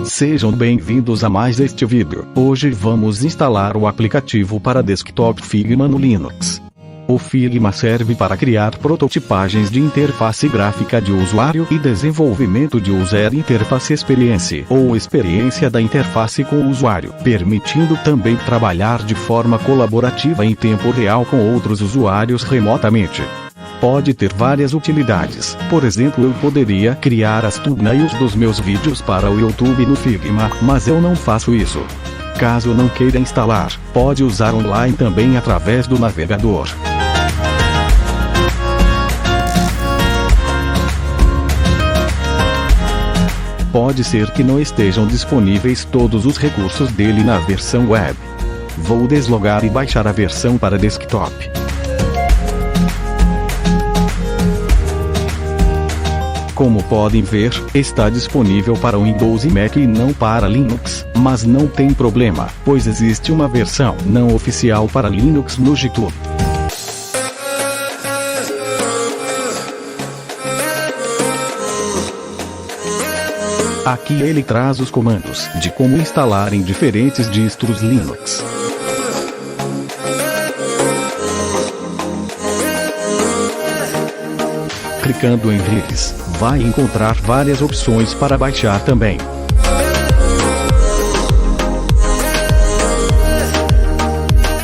Sejam bem-vindos a mais este vídeo. Hoje vamos instalar o aplicativo para desktop Figma no Linux. O Figma serve para criar prototipagens de interface gráfica de usuário e desenvolvimento de User Interface Experience ou experiência da interface com o usuário, permitindo também trabalhar de forma colaborativa em tempo real com outros usuários remotamente. Pode ter várias utilidades. Por exemplo, eu poderia criar as thumbnails dos meus vídeos para o YouTube no Figma, mas eu não faço isso. Caso não queira instalar, pode usar online também através do navegador. Pode ser que não estejam disponíveis todos os recursos dele na versão web. Vou deslogar e baixar a versão para desktop. Como podem ver, está disponível para Windows e Mac e não para Linux, mas não tem problema, pois existe uma versão não oficial para Linux no GitHub. Aqui ele traz os comandos de como instalar em diferentes distros Linux. Clicando em Release, vai encontrar várias opções para baixar também.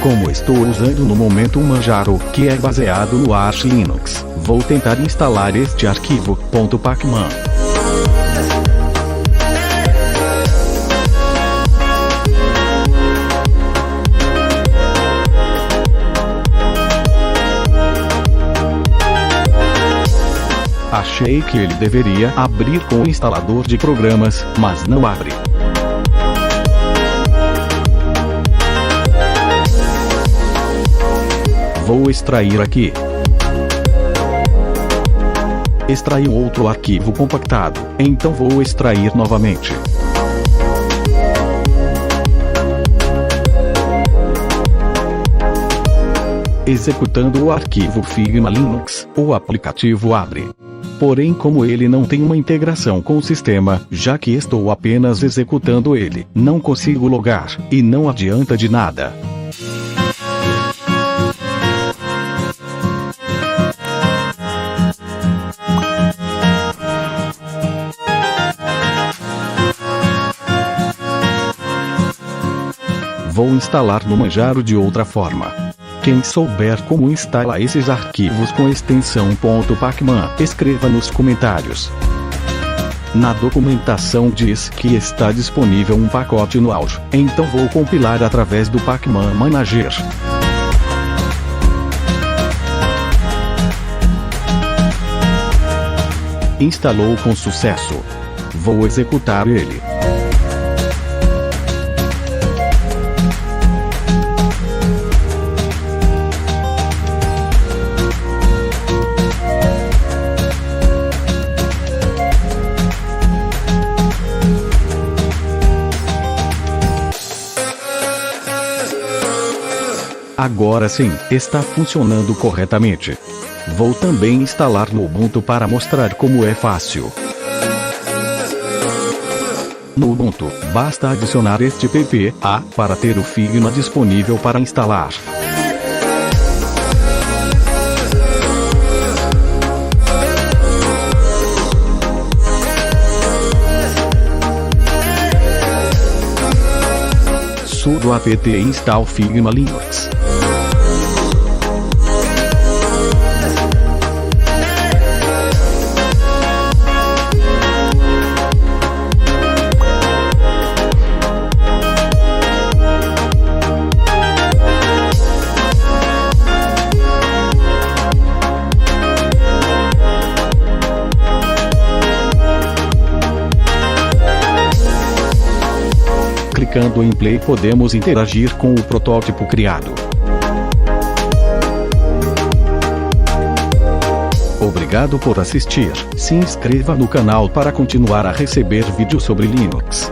Como estou usando no momento um Manjaro, que é baseado no Arch Linux, vou tentar instalar este arquivo, .pacman. Achei que ele deveria abrir com o instalador de programas, mas não abre. Vou extrair aqui. Extraiu outro arquivo compactado, então vou extrair novamente. Executando o arquivo Figma Linux, o aplicativo abre. Porém, como ele não tem uma integração com o sistema, já que estou apenas executando ele, não consigo logar, e não adianta de nada. Vou instalar no Manjaro de outra forma. Quem souber como instalar esses arquivos com extensão .pacman, escreva nos comentários. Na documentação diz que está disponível um pacote no Auth, então vou compilar através do Pacman Manager. Instalou com sucesso. Vou executar ele. Agora sim, está funcionando corretamente. Vou também instalar no Ubuntu para mostrar como é fácil. No Ubuntu, basta adicionar este PPA para ter o Figma disponível para instalar. Sudo apt install Figma Linux. Clicando em Play podemos interagir com o protótipo criado. Obrigado por assistir. Se inscreva no canal para continuar a receber vídeos sobre Linux.